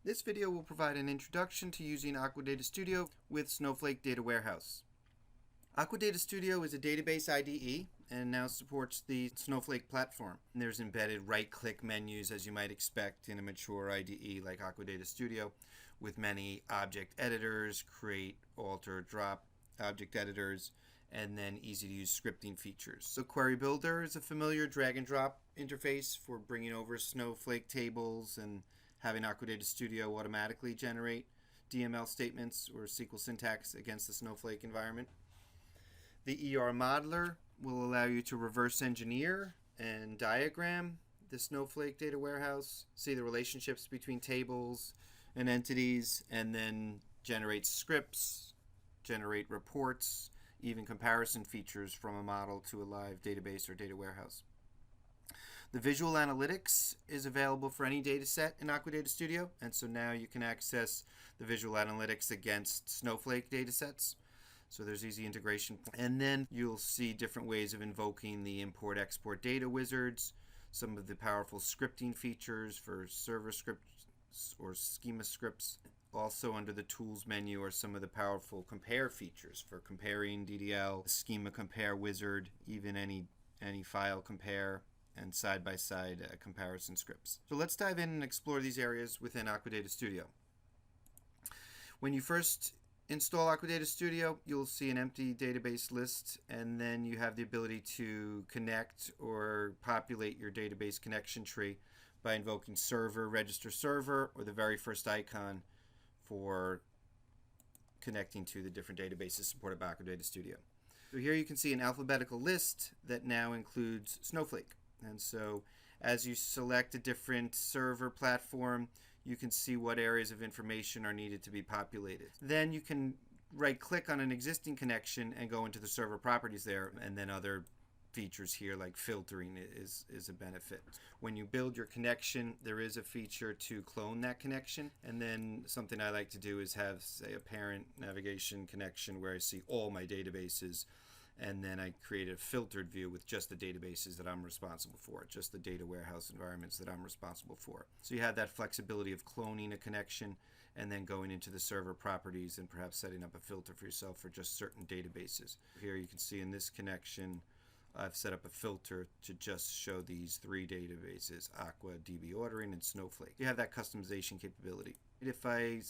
This video will provide an introduction to using Aqua Data Studio with Snowflake Data Warehouse. Aqua Data Studio is a database IDE and now supports the Snowflake platform. And there's embedded right-click menus as you might expect in a mature IDE like Aqua Data Studio, with many object editors, create, alter, drop object editors, and then easy-to-use scripting features. So Query Builder is a familiar drag-and-drop interface for bringing over Snowflake tables and having Aqua Data Studio automatically generate DML statements or SQL syntax against the Snowflake environment. The ER modeler will allow you to reverse engineer and diagram the Snowflake data warehouse, see the relationships between tables and entities, and then generate scripts, generate reports, even comparison features from a model to a live database or data warehouse. The visual analytics is available for any data set in Aqua Data Studio, and so now you can access the visual analytics against Snowflake data sets. So there's easy integration. And then you'll see different ways of invoking the import-export data wizards, some of the powerful scripting features for server scripts or schema scripts. Also under the Tools menu are some of the powerful compare features for comparing DDL, schema compare wizard, even any file compare, and side-by-side comparison scripts. So let's dive in and explore these areas within Aqua Data Studio. When you first install Aqua Data Studio, you'll see an empty database list, and then you have the ability to connect or populate your database connection tree by invoking server, register server, or the very first icon for connecting to the different databases supported by Aqua Data Studio. So here you can see an alphabetical list that now includes Snowflake. And so as you select a different server platform, you can see what areas of information are needed to be populated. Then you can right-click on an existing connection and go into the server properties there, and then other features here like filtering is a benefit. When you build your connection, there is a feature to clone that connection, and then something I like to do is have, say, a parent navigation connection where I see all my databases, and then I create a filtered view with just the databases that I'm responsible for, just the data warehouse environments that I'm responsible for. So you have that flexibility of cloning a connection and then going into the server properties and perhaps setting up a filter for yourself for just certain databases. Here you can see in this connection I've set up a filter to just show these three databases, Aqua, DB Ordering, and Snowflake. You have that customization capability. If I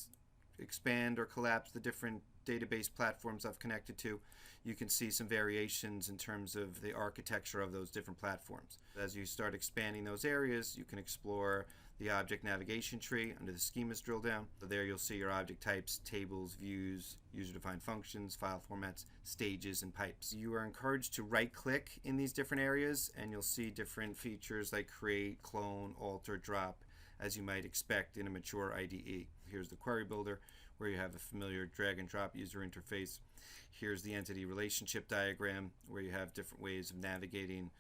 expand or collapse the different database platforms I've connected to, you can see some variations in terms of the architecture of those different platforms. As you start expanding those areas, you can explore the object navigation tree under the schemas drill down. So there you'll see your object types, tables, views, user-defined functions, file formats, stages, and pipes. You are encouraged to right-click in these different areas, and you'll see different features like create, clone, alter, drop, as you might expect in a mature IDE. Here's the Query Builder, where you have a familiar drag and drop user interface. Here's the entity relationship diagram, where you have different ways of navigating,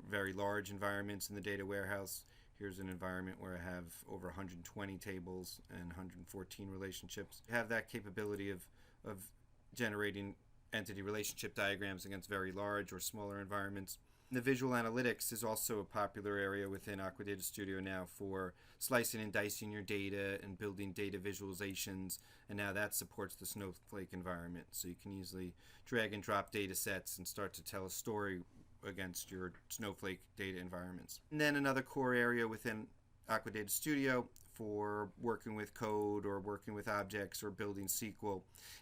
very large environments in the data warehouse. Here's an environment where I have over 120 tables and 114 relationships. You have that capability of generating entity relationship diagrams against very large or smaller environments. The visual analytics is also a popular area within Aqua Data Studio now for slicing and dicing your data and building data visualizations, and now that supports the Snowflake environment. So you can easily drag and drop data sets and start to tell a story against your Snowflake data environments. And then another core area within Aqua Data Studio for working with code or working with objects or building SQL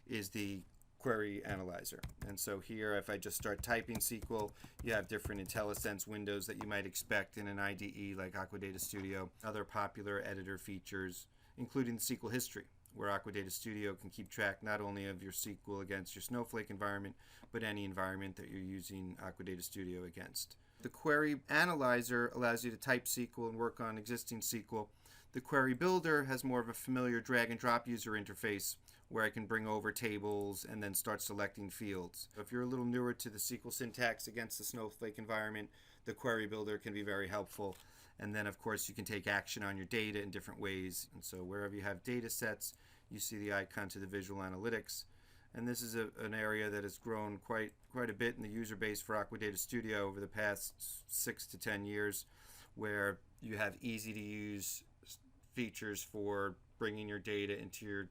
is the Query Analyzer. And so here, if I just start typing SQL, you have different IntelliSense windows that you might expect in an IDE like Aqua Data Studio. Other popular editor features, including the SQL history, where Aqua Data Studio can keep track not only of your SQL against your Snowflake environment, but any environment that you're using Aqua Data Studio against. The Query Analyzer allows you to type SQL and work on existing SQL. The Query Builder has more of a familiar drag and drop user interface where I can bring over tables and then start selecting fields. So if you're a little newer to the SQL syntax against the Snowflake environment, the Query Builder can be very helpful. And then, of course, you can take action on your data in different ways. And so wherever you have data sets, you see the icon to the visual analytics. And this is an area that has grown quite a bit in the user base for Aqua Data Studio over the past 6 to 10 years, where you have easy to use features for bringing your data into your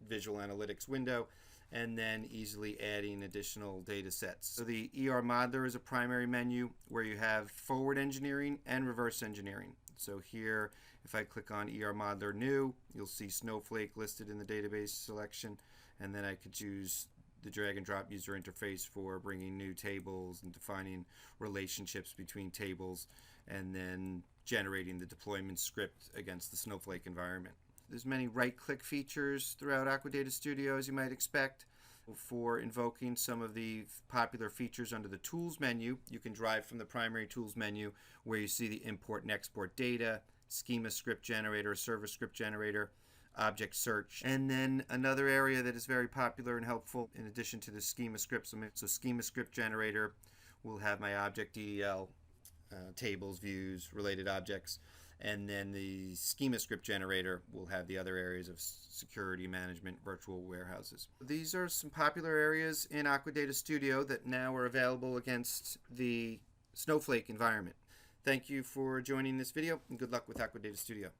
visual analytics window, and then easily adding additional data sets. So the ER Modeler is a primary menu where you have forward engineering and reverse engineering. So here, if I click on ER Modeler New, you'll see Snowflake listed in the database selection, and then I could choose the drag and drop user interface for bringing new tables and defining relationships between tables, and then generating the deployment script against the Snowflake environment. There's many right-click features throughout Aqua Data Studio, as you might expect. For invoking some of the popular features under the Tools menu, you can drive from the primary Tools menu where you see the import and export data, schema script generator, server script generator, object search, and then another area that is very popular and helpful in addition to the schema script. So schema script generator will have my object DDL, tables, views, related objects, and then the schema script generator will have the other areas of security management, virtual warehouses. These are some popular areas in Aqua Data Studio that now are available against the Snowflake environment. Thank you for joining this video, and good luck with Aqua Data Studio.